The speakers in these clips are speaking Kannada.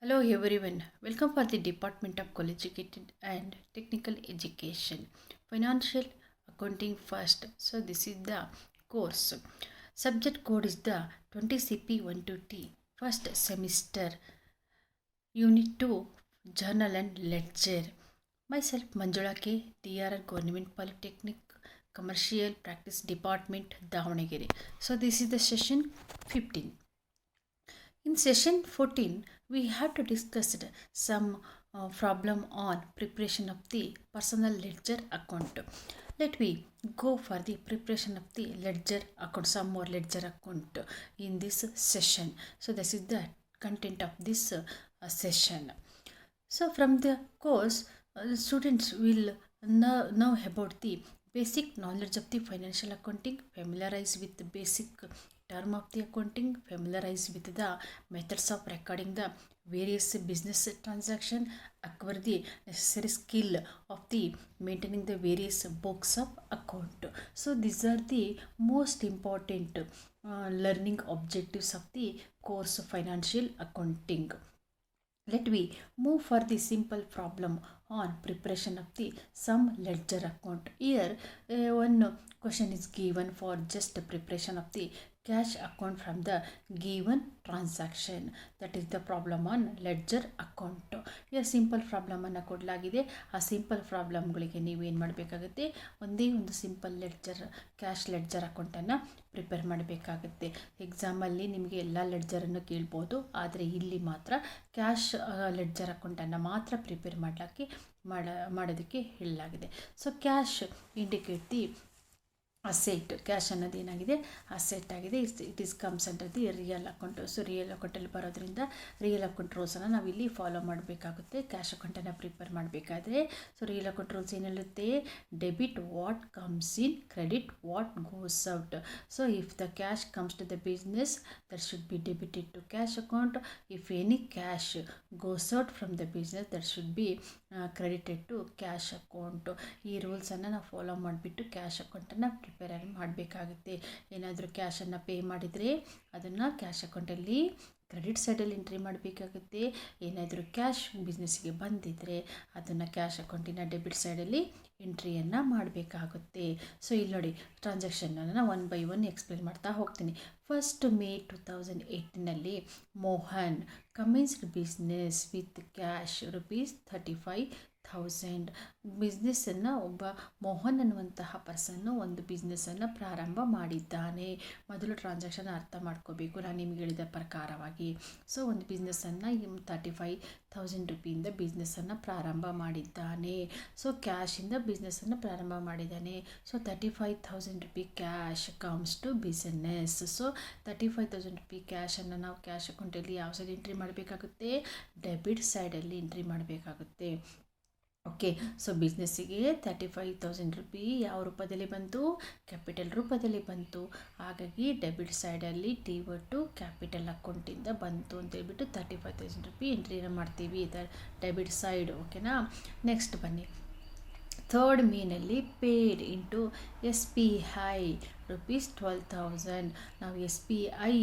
Hello everyone, welcome for the Department of Collegiate and Technical Education. Financial Accounting first. So this is the course. Subject code is the 20CP12T. First semester, Unit 2, Journal and Ledger. Myself Manjula K, DRR Government Polytechnic Commercial Practice Department, Davangere. So this is the session 15. In session 14, we have to discuss some problem on preparation of the personal ledger account. Let me go for the preparation of the ledger account, some more ledger account in this session. So this is the content of this session. So from the course, students will know about the basic knowledge of the financial accounting, familiarize with the basic term of the accounting, familiarize with the methods of recording the various business transaction, acquire the necessary skill of the maintaining the various books of account. So these are the most important learning objectives of the course of financial accounting. Let me move for the simple problem on preparation of the sum ledger account. Here one question is given for just the preparation of the cash account from the given transaction. That is the problem on ledger account. Here simple problem ಅನ್ನು ಕೊಡಲಾಗಿದೆ. ಆ ಸಿಂಪಲ್ ಪ್ರಾಬ್ಲಮ್ಗಳಿಗೆ ನೀವೇನು ಮಾಡಬೇಕಾಗುತ್ತೆ, ಒಂದೇ ಒಂದು ಸಿಂಪಲ್ ಲೆಡ್ಜರ್ ಕ್ಯಾಶ್ ಲೆಡ್ಜರ್ ಅಕೌಂಟನ್ನು ಪ್ರಿಪೇರ್ ಮಾಡಬೇಕಾಗುತ್ತೆ. ಎಕ್ಸಾಮಲ್ಲಿ ನಿಮಗೆ ಎಲ್ಲ ಲೆಡ್ಜರನ್ನು ಕೇಳ್ಬೋದು, ಆದರೆ ಇಲ್ಲಿ ಮಾತ್ರ ಕ್ಯಾಶ್ ಲೆಡ್ಜರ್ ಅಕೌಂಟನ್ನು ಮಾತ್ರ ಪ್ರಿಪೇರ್ ಮಾಡೋದಕ್ಕೆ ಹೇಳಲಾಗಿದೆ. So cash indicate the asset. Cash ಅನ್ನೋದು ಏನಾಗಿದೆ, ಅಸೆಟ್ ಆಗಿದೆ. It is comes under the real account. So real ಅಕೌಂಟಲ್ಲಿ ಬರೋದ್ರಿಂದ ರಿಯಲ್ ಅಕೌಂಟ್ ರೂಲ್ಸನ್ನು ನಾವು ಇಲ್ಲಿ ಫಾಲೋ ಮಾಡಬೇಕಾಗುತ್ತೆ ಕ್ಯಾಶ್ ಅಕೌಂಟನ್ನು ಪ್ರಿಪೇರ್ ಮಾಡಬೇಕಾದ್ರೆ. ಸೊ ರಿಯಲ್ ಅಕೌಂಟ್ ರೂಲ್ಸ್ ಏನು ಹೇಳುತ್ತೆ, debit what comes in, credit what goes out. So if the cash comes to the business, that should be debited to cash account. If any cash goes out from the business, that should be credited to cash account. ಈ ರೂಲ್ಸನ್ನು ನಾವು ಫಾಲೋ ಮಾಡಿಬಿಟ್ಟು ಕ್ಯಾಶ್ ಅಕೌಂಟನ್ನು ಪ್ರಿಪೇರ್ ಮಾಡಬೇಕಾಗುತ್ತೆ. ಏನಾದರೂ ಕ್ಯಾಶನ್ನು ಪೇ ಮಾಡಿದರೆ ಅದನ್ನು ಕ್ಯಾಶ್ ಅಕೌಂಟಲ್ಲಿ ಕ್ರೆಡಿಟ್ ಸೈಡಲ್ಲಿ ಎಂಟ್ರಿ ಮಾಡಬೇಕಾಗುತ್ತೆ. ಏನಾದರೂ ಕ್ಯಾಶ್ ಬಿಸ್ನೆಸ್ಸಿಗೆ ಬಂದಿದ್ದರೆ ಅದನ್ನು ಕ್ಯಾಶ್ ಅಕೌಂಟಿನ ಡೆಬಿಟ್ ಸೈಡಲ್ಲಿ ಎಂಟ್ರಿಯನ್ನು ಮಾಡಬೇಕಾಗುತ್ತೆ. ಸೊ ಇಲ್ಲಿ ನೋಡಿ, ಟ್ರಾನ್ಸಾಕ್ಷನನ್ನು ಒನ್ ಬೈ ಒನ್ ಎಕ್ಸ್ಪ್ಲೇನ್ ಮಾಡ್ತಾ ಹೋಗ್ತೀನಿ. First May 2018 Mohan commenced business with cash ₹35,000. ಬಿಸ್ನೆಸ್ಸನ್ನು ಒಬ್ಬ ಮೋಹನ್ ಅನ್ನುವಂತಹ ಪರ್ಸನ್ನು ಒಂದು ಬಿಸ್ನೆಸ್ಸನ್ನು ಪ್ರಾರಂಭ ಮಾಡಿದ್ದಾನೆ. ಮೊದಲು ಟ್ರಾನ್ಸಾಕ್ಷನ್ ಅರ್ಥ ಮಾಡ್ಕೋಬೇಕು ನಾನು ನಿಮ್ಗೆ ಹೇಳಿದ ಪ್ರಕಾರವಾಗಿ. ಸೊ ಒಂದು ಬಿಸ್ನೆಸ್ಸನ್ನು ₹35,000 ಬಿಸ್ನೆಸ್ಸನ್ನು ಪ್ರಾರಂಭ ಮಾಡಿದ್ದಾನೆ. ಸೊ ಕ್ಯಾಶಿಂದ ಬಿಸ್ನೆಸ್ಸನ್ನು ಪ್ರಾರಂಭ ಮಾಡಿದ್ದಾನೆ. So ₹35,000 cash comes to business. So ₹35,000 ಕ್ಯಾಶನ್ನು ನಾವು ಕ್ಯಾಶ್ ಅಕೌಂಟಲ್ಲಿ ಯಾವ ಸೈಡ್ ಎಂಟ್ರಿ ಮಾಡಬೇಕಾಗುತ್ತೆ, ಡೆಬಿಟ್ ಸೈಡಲ್ಲಿ ಎಂಟ್ರಿ ಮಾಡಬೇಕಾಗುತ್ತೆ. ಓಕೆ, ಸೊ ಬಿಸ್ನೆಸ್ಸಿಗೆ ₹35,000 ಯಾವ ರೂಪದಲ್ಲಿ ಬಂತು, ಕ್ಯಾಪಿಟಲ್ ರೂಪದಲ್ಲಿ ಬಂತು. ಹಾಗಾಗಿ ಡೆಬಿಟ್ ಸೈಡಲ್ಲಿ ಟಿ ಕ್ಯಾಪಿಟಲ್ ಅಕೌಂಟಿಂದ ಬಂತು ಅಂತೇಳ್ಬಿಟ್ಟು ₹35,000 ಎಂಟ್ರಿನ ಮಾಡ್ತೀವಿ ಡೆಬಿಟ್ ಸೈಡ್. ಓಕೆನಾ, ನೆಕ್ಸ್ಟ್ ಬನ್ನಿ. ಥರ್ಡ್ ಮೇನಲ್ಲಿ ಪೇಡ್ ಇಂಟು SBI ₹12,000. ನಾವು SBI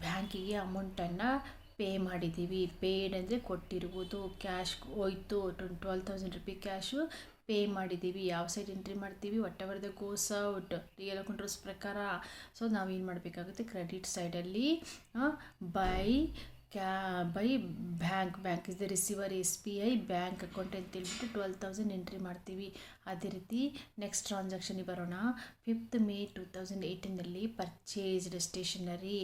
ಬ್ಯಾಂಕಿಗೆ ಅಮೌಂಟನ್ನು ಪೇ ಮಾಡಿದ್ದೀವಿ. ಪೇಡ್ ಅಂದರೆ ಕೊಟ್ಟಿರುವುದು, ಕ್ಯಾಶ್ ಹೋಯ್ತು, ₹12,000 ಕ್ಯಾಶು ಪೇ ಮಾಡಿದ್ದೀವಿ. ಯಾವ ಸೈಡ್ ಎಂಟ್ರಿ ಮಾಡ್ತೀವಿ, what ever the goes out real account rules ಪ್ರಕಾರ. ಸೊ ನಾವೇನು ಮಾಡಬೇಕಾಗುತ್ತೆ, ಕ್ರೆಡಿಟ್ ಸೈಡಲ್ಲಿ by bank is the receiver SBI bank account ಅಂತೇಳ್ಬಿಟ್ಟು 12,000 ಎಂಟ್ರಿ ಮಾಡ್ತೀವಿ. ಅದೇ ರೀತಿ ನೆಕ್ಸ್ಟ್ ಟ್ರಾನ್ಸಾಕ್ಷನಿಗೆ ಬರೋಣ. 5th May 2018 purchased stationery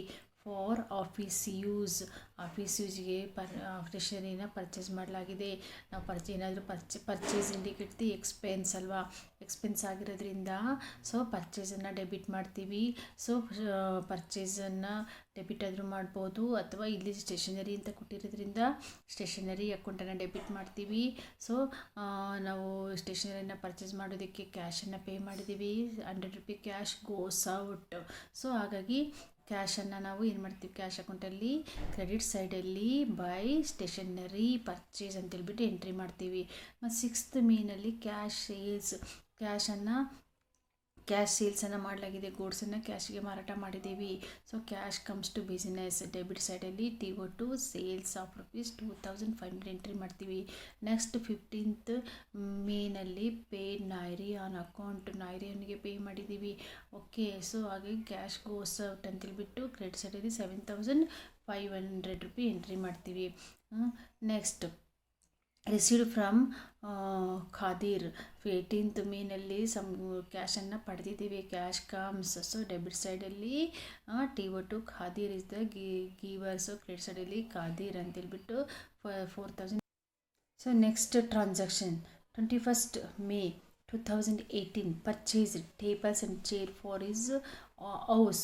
for office use. Office ಯೂಸ್ಗೆ ಸ್ಟೇಷನರಿನ ಪರ್ಚೇಸ್ ಮಾಡಲಾಗಿದೆ. ನಾವು ಏನಾದರೂ ಪರ್ಚೇಸ್ ಇಂಡಿಕೇಟ್ ದಿ ಎಕ್ಸ್ಪೆನ್ಸ್ ಅಲ್ವಾ, ಎಕ್ಸ್ಪೆನ್ಸ್ ಆಗಿರೋದ್ರಿಂದ ಸೊ ಪರ್ಚೇಸನ್ನು ಡೆಬಿಟ್ ಮಾಡ್ತೀವಿ. ಸೊ ಪರ್ಚೇಸನ್ನು ಡೆಬಿಟ್ ಆದರೂ ಮಾಡ್ಬೋದು, ಅಥವಾ ಇಲ್ಲಿ ಸ್ಟೇಷನರಿ ಅಂತ ಕೊಟ್ಟಿರೋದ್ರಿಂದ ಸ್ಟೇಷನರಿ ಅಕೌಂಟನ್ನು ಡೆಬಿಟ್ ಮಾಡ್ತೀವಿ. ಸೊ ನಾವು ಸ್ಟೇಷನರಿನ ಪರ್ಚೇಸ್ ಮಾಡೋದಕ್ಕೆ ಕ್ಯಾಶನ್ನು ಪೇ ಮಾಡಿದ್ದೀವಿ. ₹100 ಕ್ಯಾಶ್ ಗೋಸ್ ಔಟ್. ಸೊ ಹಾಗಾಗಿ ಕ್ಯಾಶನ್ನು ನಾವು ಏನು ಮಾಡ್ತೀವಿ, ಕ್ಯಾಶ್ ಅಕೌಂಟಲ್ಲಿ ಕ್ರೆಡಿಟ್ ಸೈಡಲ್ಲಿ ಬೈ ಸ್ಟೇಷನರಿ ಪರ್ಚೇಸ್ ಅಂತೇಳ್ಬಿಟ್ಟು ಎಂಟ್ರಿ ಮಾಡ್ತೀವಿ. ಮತ್ತು 6th May ಕ್ಯಾಶ್ ಸೇಲ್ಸ್, ಕ್ಯಾಶನ್ನು ಕ್ಯಾಶ್ ಸೇಲ್ಸನ್ನು ಮಾಡಲಾಗಿದೆ, ಗೂಡ್ಸನ್ನು ಕ್ಯಾಶ್ಗೆ ಮಾರಾಟ ಮಾಡಿದ್ದೀವಿ. So cash comes to business. Debit ಸೈಡಲ್ಲಿ TO2 ಸೇಲ್ಸ್ ಆಫ್ ₹2,500 ಎಂಟ್ರಿ ಮಾಡ್ತೀವಿ. ನೆಕ್ಸ್ಟ್ 15th ಮೇನಲ್ಲಿ ಪೇಡ್ ನಾಯ್ರಿ ಆನ್ ಅಕೌಂಟ್, ನಾಯ್ರಿ ಅವನಿಗೆ ಪೇ ಮಾಡಿದ್ದೀವಿ. ಓಕೆ, ಸೊ ಹಾಗೆ ಕ್ಯಾಶ್ ಗೋಸ್ ಔಟ್ ಅಂತೇಳ್ಬಿಟ್ಟು ಕ್ರೆಡಿಟ್ ಸೈಡಲ್ಲಿ ₹7,500 ಎಂಟ್ರಿ ಮಾಡ್ತೀವಿ. Next received from Quader, 18th ಮೇನಲ್ಲಿ ಕ್ಯಾಶನ್ನು ಪಡೆದಿದ್ದೀವಿ. ಕ್ಯಾಶ್ ಕಮ್ಸ್, ಸೊ ಡೆಬಿಟ್ ಸೈಡಲ್ಲಿ TO2 Quader is the giver, so credit ಸೈಡಲ್ಲಿ ಖಾದೀರ್ ಅಂತೇಳ್ಬಿಟ್ಟು 4,000. So next transaction 21st May 2018 purchased tables and chair for his house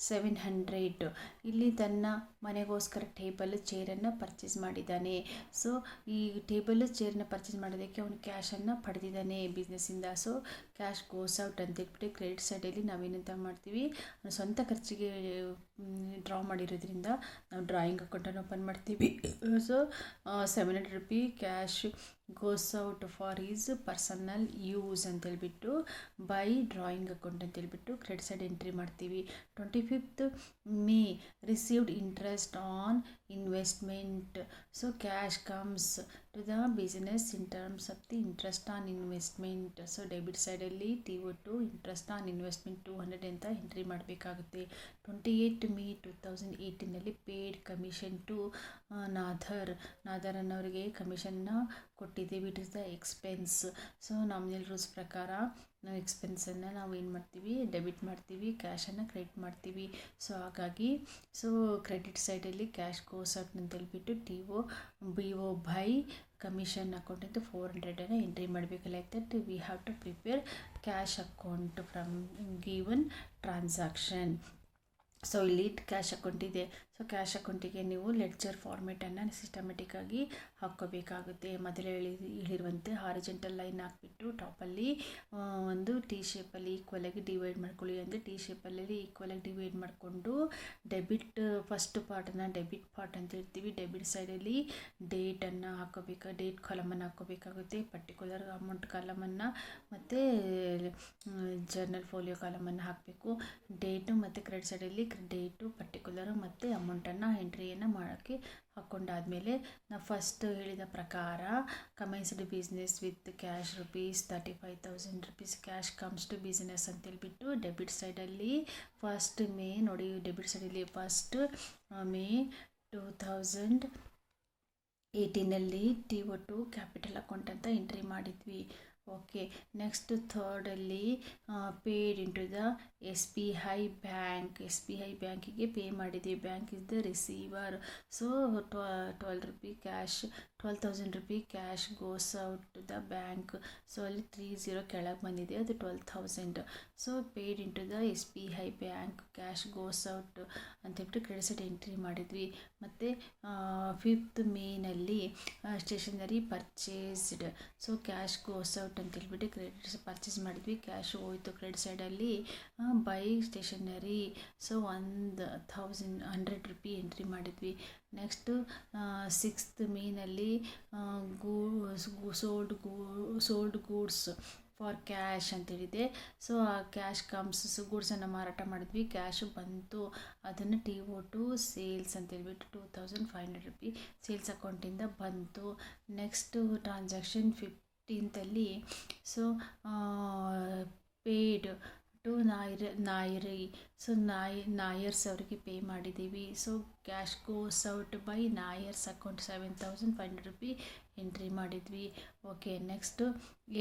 ₹700. ಇಲ್ಲಿ ತನ್ನ ಮನೆಗೋಸ್ಕರ ಟೇಬಲ್ ಚೇರನ್ನು ಪರ್ಚೇಸ್ ಮಾಡಿದ್ದಾನೆ. ಸೊ ಈ ಟೇಬಲ್ ಚೇರನ್ನ ಪರ್ಚೇಸ್ ಮಾಡೋದಕ್ಕೆ ಅವನು ಕ್ಯಾಶನ್ನು ಪಡೆದಿದ್ದಾನೆ ಬಿಸ್ನೆಸ್ಸಿಂದ. ಸೊ ಕ್ಯಾಶ್ ಗೋಸ್ ಔಟ್ ಅಂತೇಳ್ಬಿಟ್ಟು ಕ್ರೆಡಿಟ್ ಸೈಡಲ್ಲಿ ನಾವೇನಂತ ಮಾಡ್ತೀವಿ, ಅವನು ಸ್ವಂತ ಖರ್ಚಿಗೆ ಡ್ರಾ ಮಾಡಿರೋದ್ರಿಂದ ನಾವು ಡ್ರಾಯಿಂಗ್ ಅಕೌಂಟನ್ನು ಓಪನ್ ಮಾಡ್ತೀವಿ. So ₹700 cash goes out for his personal use ಅಂತೇಳ್ಬಿಟ್ಟು ಬೈ ಡ್ರಾಯಿಂಗ್ ಅಕೌಂಟ್ ಅಂತೇಳ್ಬಿಟ್ಟು ಕ್ರೆಡಿಟ್ ಸೈಡ್ ಎಂಟ್ರಿ ಮಾಡ್ತೀವಿ. 25th May received interest on investment. So cash comes to the business in terms of the interest on investment. So debit ಸೈಡಲ್ಲಿ TO2 ಇಂಟ್ರೆಸ್ಟ್ ಆನ್ ಇನ್ವೆಸ್ಟ್ಮೆಂಟ್ 200 ಅಂತ ಎಂಟ್ರಿ ಮಾಡಬೇಕಾಗುತ್ತೆ. 28th May 2018 paid commission to Nadar ಅನ್ನೋರಿಗೆ ಕಮಿಷನ್ನ ಕೊಟ್ಟಿದ್ದೀವಿ. It is the expense. So nominal rules ಪ್ರಕಾರ ನಾವು ಎಕ್ಸ್ಪೆನ್ಸನ್ನು ನಾವು ಏನು ಮಾಡ್ತೀವಿ, ಡೆಬಿಟ್ ಮಾಡ್ತೀವಿ, ಕ್ಯಾಶನ್ನು ಕ್ರೆಡಿಟ್ ಮಾಡ್ತೀವಿ. ಸೊ ಹಾಗಾಗಿ ಸೊ ಕ್ರೆಡಿಟ್ ಸೈಡಲ್ಲಿ ಕ್ಯಾಶ್ ಗೋಸ್ ಔಟ್ ಅಂತೇಳ್ಬಿಟ್ಟು BO ಬೈ ಕಮಿಷನ್ ಅಕೌಂಟ್ ಅಂತ 400 ಎಂಟ್ರಿ ಮಾಡಬೇಕು. Like that we have to prepare cash account from given transaction. So ಇಲ್ಲಿ ಕ್ಯಾಶ್ ಅಕೌಂಟ್ ಇದೆ. ಸೊ ಕ್ಯಾಶ್ ಅಕೌಂಟಿಗೆ ನೀವು ಲೆಡ್ಜರ್ ಫಾರ್ಮೇಟನ್ನು ಸಿಸ್ಟಮೆಟಿಕ್ಕಾಗಿ ಹಾಕ್ಕೋಬೇಕಾಗುತ್ತೆ. ಮೊದಲೇ ಹೇಳಿರುವಂತೆ ಹಾರಿಜೆಂಟಲ್ ಲೈನ್ ಹಾಕ್ಬಿಟ್ಟು ಟಾಪಲ್ಲಿ ಒಂದು T ಶೇಪಲ್ಲಿ ಈಕ್ವಲಾಗಿ ಡಿವೈಡ್ ಮಾಡ್ಕೊಳ್ಳಿ. ಅಂದರೆ T ಶೇಪಲ್ಲಿ ಈಕ್ವಲಾಗಿ ಡಿವೈಡ್ ಮಾಡಿಕೊಂಡು ಡೆಬಿಟ್ ಫಸ್ಟ್ ಪಾರ್ಟನ್ನು ಡೆಬಿಟ್ ಪಾರ್ಟ್ ಅಂತ ಹೇಳ್ತೀವಿ. ಡೆಬಿಟ್ ಸೈಡಲ್ಲಿ ಡೇಟನ್ನು ಹಾಕೋಬೇಕು, ಡೇಟ್ ಕಾಲಮನ್ನು ಹಾಕ್ಕೋಬೇಕಾಗುತ್ತೆ, ಪರ್ಟಿಕ್ಯುಲರ್ ಅಮೌಂಟ್ ಕಾಲಮನ್ನು ಮತ್ತು ಜರ್ನಲ್ ಫೋಲಿಯೋ ಕಾಲಮನ್ನು ಹಾಕಬೇಕು. ಡೇಟು ಮತ್ತು ಕ್ರೆಡಿಟ್ ಸೈಡಲ್ಲಿ ಡೇಟು ಪರ್ಟಿಕ್ಯುಲರು ಮತ್ತು ಅಮೌಂಟನ್ನು ಎಂಟ್ರಿಯನ್ನು ಮಾಡೋಕ್ಕೆ ಹಾಕ್ಕೊಂಡಾದಮೇಲೆ ನಾವು ಫಸ್ಟ್ ಹೇಳಿದ ಪ್ರಕಾರ commenced business with cash ₹35,000 cash comes to business ಅಂತೇಳ್ಬಿಟ್ಟು ಡೆಬಿಟ್ ಸೈಡಲ್ಲಿ ಫಸ್ಟ್ ಮೇ ನೋಡಿ, ಡೆಬಿಟ್ ಸೈಡಲ್ಲಿ first May 2018 TO2 capital account ಅಂತ ಎಂಟ್ರಿ ಮಾಡಿದ್ವಿ. ಓಕೆ, ನೆಕ್ಸ್ಟ್ ಥರ್ಡಲ್ಲಿ paid into the SBI bank. SBI ಬ್ಯಾಂಕಿಗೆ ಪೇ ಮಾಡಿದ್ದೀವಿ. Bank is the receiver. So ₹12,000 cash goes out to the bank. So ಅಲ್ಲಿ 30 ಕೆಳಗೆ ಬಂದಿದೆ, ಅದು 12,000. So paid into the SBI bank cash goes out ಅಂತೇಳ್ಬಿಟ್ಟು ಕ್ರೆಡಿಟ್ ಸೈಡ್ ಎಂಟ್ರಿ ಮಾಡಿದ್ವಿ. ಮತ್ತು 5th ಮೇನಲ್ಲಿ stationery purchased. So cash goes out ಅಂತೇಳ್ಬಿಟ್ಟು ಕ್ರೆಡಿಟ್ ಪರ್ಚೇಸ್ ಮಾಡಿದ್ವಿ, ಕ್ಯಾಶ್ ಹೋಯಿತು ಕ್ರೆಡಿಟ್ ಸೈಡಲ್ಲಿ ಬೈ ಸ್ಟೇಷನರಿ. ಸೊ ₹100 ಎಂಟ್ರಿ ಮಾಡಿದ್ವಿ. ನೆಕ್ಸ್ಟು 6th ಮೇನಲ್ಲಿ ಸೋಲ್ಡ್ ಗೂಡ್ಸ್ ಫಾರ್ ಕ್ಯಾಶ್ ಅಂತೇಳಿದೆ. ಸೊ ಆ ಕ್ಯಾಶ್ ಕಮ್ಸ್, ಗೂಡ್ಸನ್ನು ಮಾರಾಟ ಮಾಡಿದ್ವಿ, ಕ್ಯಾಶು ಬಂತು, ಅದನ್ನು TO2 ಸೇಲ್ಸ್ ಅಂತೇಳ್ಬಿಟ್ಟು ₹2,500 ಸೇಲ್ಸ್ ಅಕೌಂಟಿಂದ ಬಂತು. Next transaction 15th so paid to ನಾಯರಿ. ಸೊ ನಾಯರ್ಸ್ ಅವರಿಗೆ ಪೇ ಮಾಡಿದ್ದೀವಿ. So cash goes out by ನಾಯರ್ಸ್ ಅಕೌಂಟ್ ₹7,500 ಎಂಟ್ರಿ ಮಾಡಿದ್ವಿ. Okay, next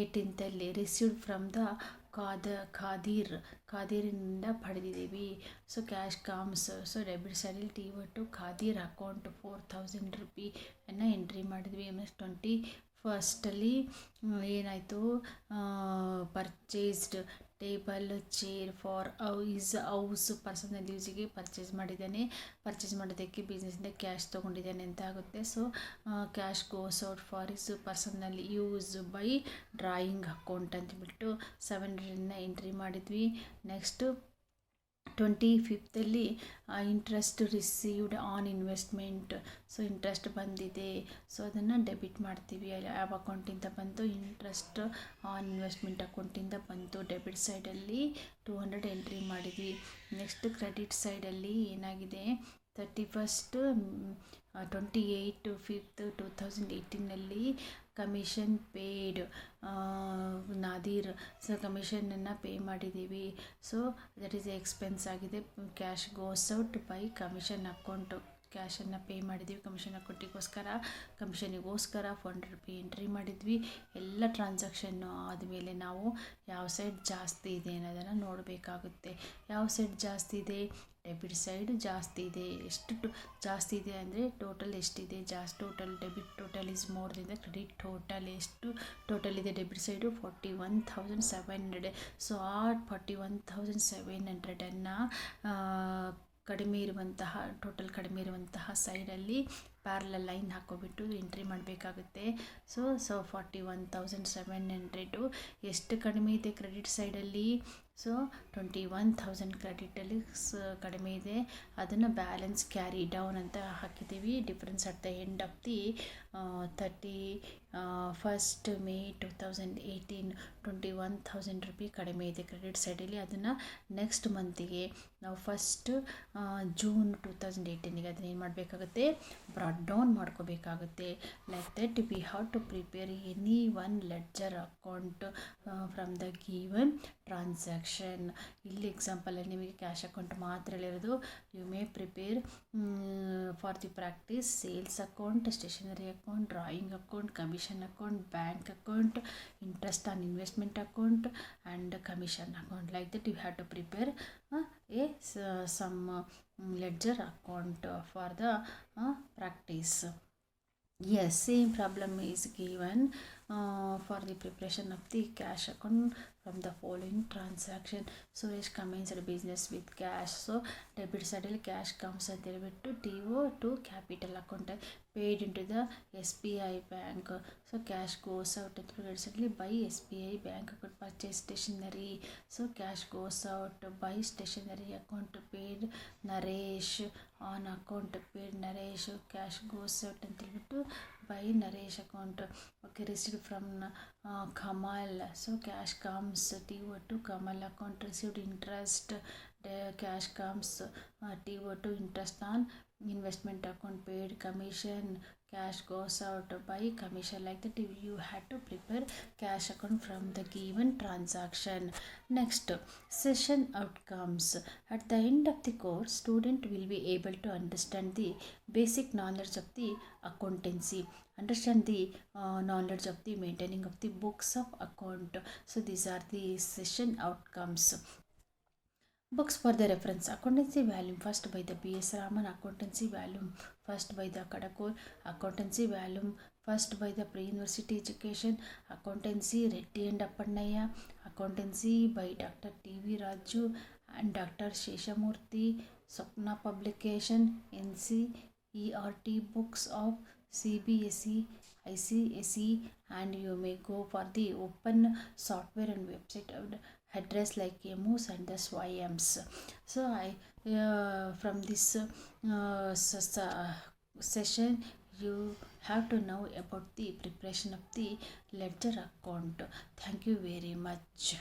18th received from the ಖಾದೀರಿನಿಂದ ಪಡೆದಿದ್ದೀವಿ. So cash comes. So debit ಸೈಡಲ್ಲಿ TO2 ಖಾದೀರ್ ಅಕೌಂಟ್ ₹4,000 ಎಂಟ್ರಿ ಮಾಡಿದ್ವಿ. 21st ಏನಾಯಿತು, purchased table chair for his house personal ಯೂಸಿಗೆ ಪರ್ಚೇಸ್ ಮಾಡಿದ್ದಾನೆ. ಪರ್ಚೇಸ್ ಮಾಡೋದಕ್ಕೆ ಬಿಸ್ನೆಸ್ಸಿಂದ ಕ್ಯಾಶ್ ತೊಗೊಂಡಿದ್ದಾನೆ ಅಂತ ಆಗುತ್ತೆ. So cash goes out for his personal use by drawing account ಅಂತಬಿಟ್ಟು 700 ಎಂಟ್ರಿ ಮಾಡಿದ್ವಿ. Next 25th interest received on investment. So interest ಬಂದಿದೆ, ಸೊ ಅದನ್ನು ಡೆಬಿಟ್ ಮಾಡ್ತೀವಿ. ಯಾವ ಅಕೌಂಟಿಂದ ಬಂತು? ಇಂಟ್ರೆಸ್ಟ್ ಆನ್ ಇನ್ವೆಸ್ಟ್ಮೆಂಟ್ ಅಕೌಂಟಿಂದ ಬಂತು. ಡೆಬಿಟ್ ಸೈಡಲ್ಲಿ 200 ಎಂಟ್ರಿ ಮಾಡಿದ್ವಿ. ನೆಕ್ಸ್ಟ್ ಕ್ರೆಡಿಟ್ ಸೈಡಲ್ಲಿ ಏನಾಗಿದೆ, 28/5/2018 ಕಮಿಷನ್ ಪೇಯ್ಡ್ ನಾದೀರ್. ಸೊ ಕಮಿಷನನ್ನು ಪೇ ಮಾಡಿದ್ದೀವಿ. ಸೊ ದಟ್ ಈಸ್ ಎಕ್ಸ್ಪೆನ್ಸ್ ಆಗಿದೆ. Cash goes out by commission account. ಕ್ಯಾಶನ್ನು ಪೇ ಮಾಡಿದ್ವಿ ಕಮಿಷನ್ ಅಕೌಂಟಿಗೋಸ್ಕರ. ಕಮಿಷನಿಗೋಸ್ಕರ 400 ರೂಪಾಯಿ ಎಂಟ್ರಿ ಮಾಡಿದ್ವಿ. ಎಲ್ಲ ಟ್ರಾನ್ಸಾಕ್ಷನ್ನು ಆದಮೇಲೆ ನಾವು ಯಾವ ಸೈಡ್ ಜಾಸ್ತಿ ಇದೆ ಅನ್ನೋದನ್ನು ನೋಡಬೇಕಾಗುತ್ತೆ. ಯಾವ ಸೈಡ್ ಜಾಸ್ತಿ ಇದೆ? ಡೆಬಿಟ್ ಸೈಡ್ ಜಾಸ್ತಿ ಇದೆ. ಎಷ್ಟು ಜಾಸ್ತಿ ಇದೆ ಅಂದರೆ ಟೋಟಲ್ ಎಷ್ಟಿದೆ? Total debit total is more than the credit total. ಎಷ್ಟು ಟೋಟಲ್ ಇದೆ ಡೆಬಿಟ್ ಸೈಡು? 41,700. ಸೊ ಆ 41,700 ಕಡಿಮೆ ಇರುವಂತಹ ಟೋಟಲ್ ಕಡಿಮೆ ಇರುವಂತಹ ಸೈಡಲ್ಲಿ ಪ್ಯಾರಲಲ್ ಲೈನ್ ಹಾಕೋಬಿಟ್ಟು ಎಂಟ್ರಿ ಮಾಡಬೇಕಾಗುತ್ತೆ. ಸೊ 41,700 ಎಷ್ಟು ಕಡಿಮೆ ಇದೆ ಕ್ರೆಡಿಟ್ ಸೈಡಲ್ಲಿ? ಸೊ 21,000 ಕ್ರೆಡಿಟಲ್ಲಿ ಕಡಿಮೆ ಇದೆ. ಅದನ್ನು ಬ್ಯಾಲೆನ್ಸ್ ಕ್ಯಾರಿ ಡೌನ್ ಅಂತ ಹಾಕಿದ್ದೀವಿ. Difference at the end of the 31st May 2018 21,000 ರೂಪಾಯಿ ಕಡಿಮೆ ಇದೆ ಕ್ರೆಡಿಟ್ ಸೈಡಲ್ಲಿ. ಅದನ್ನು ನೆಕ್ಸ್ಟ್ ಮಂತಿಗೆ ನಾವು ಫಸ್ಟ್ June 2018ಗೆ ಅದನ್ನ ಏನು ಮಾಡಬೇಕಾಗುತ್ತೆ? ಬ್ರಾಡ್ ಡೌನ್ ಮಾಡ್ಕೋಬೇಕಾಗುತ್ತೆ. Like that we have to prepare any one ledger account from the given transaction. ಇಲ್ಲಿ ಎಕ್ಸಾಂಪಲಲ್ಲಿ ನಿಮಗೆ ಕ್ಯಾಶ್ ಅಕೌಂಟ್ ಮಾತ್ರ ಹೇಳಿರೋದು. You may prepare for the practice sales account, stationery account, drawing account, commission account, bank account, interest on investment account and commission account. Like that you have to prepare some ledger account for the practice. Yes, same problem is given for the preparation of the cash account from the following transaction. Suresh commenced business with cash. So debit side cash comes at debit to to capital account paid into the SBI bank. So cash goes out at credit side by SBI bank account. Purchase stationery. So cash goes out by stationery account paid Naresh. On account paid Naresh. Cash goes out until by Naresh account. Okay, received from Kamal. So cash comes to Kamal account. Received interest. The cash comes to interest on investment account. Paid commission. Cash goes out by commission. Like that you had to prepare cash account from the given transaction. Next, session outcomes. At the end of the course, student will be able to understand the basic knowledge of the accountancy, understand the knowledge of the maintaining of the books of account. So these are the session outcomes. Books for the reference. Accountancy volume first by the B.S. Raman. Accountancy volume first by the Kadakol. Accountancy volume first by the Pre-University Education. Accountancy Reddy and Appannaya. Accountancy by Dr. T.V. Raju and Dr. Sheshamurthy. Swapna Publication. NCERT books of CBSE, ICSE, and you may go for the open software and website address like EMUS and the SWIAMs. So from this session you have to know about the preparation of the ledger account. Thank you very much.